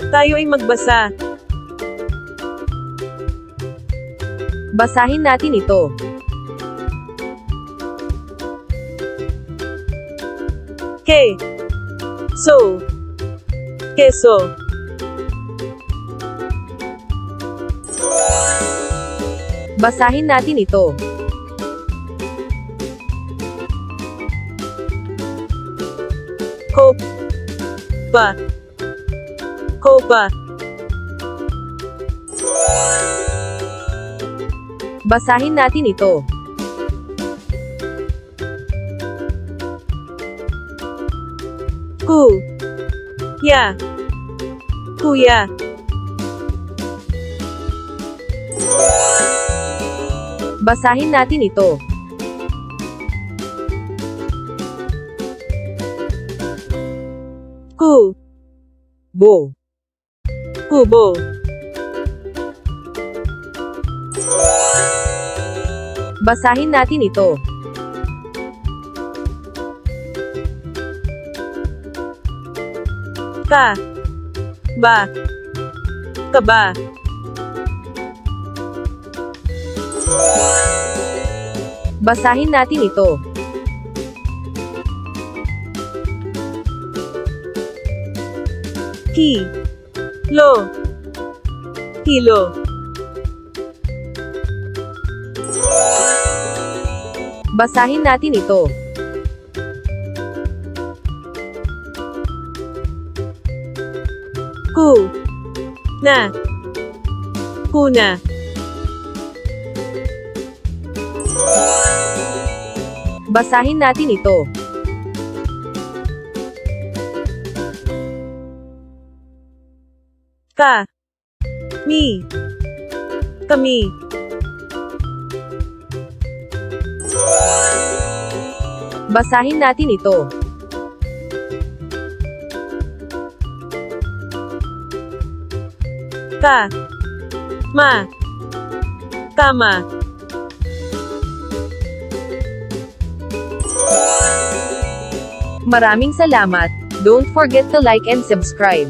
Tayo ay magbasa. Basahin natin ito. Keso. Basahin natin ito. Copa. Basahin natin ito. Kuya. Basahin natin ito. Kubo. Basahin natin ito. Kaba. Basahin natin ito. Kilo. Basahin natin ito. Kuna. Basahin natin ito. Kami. Basahin natin ito. Kama. Maraming salamat. Don't forget to like and subscribe.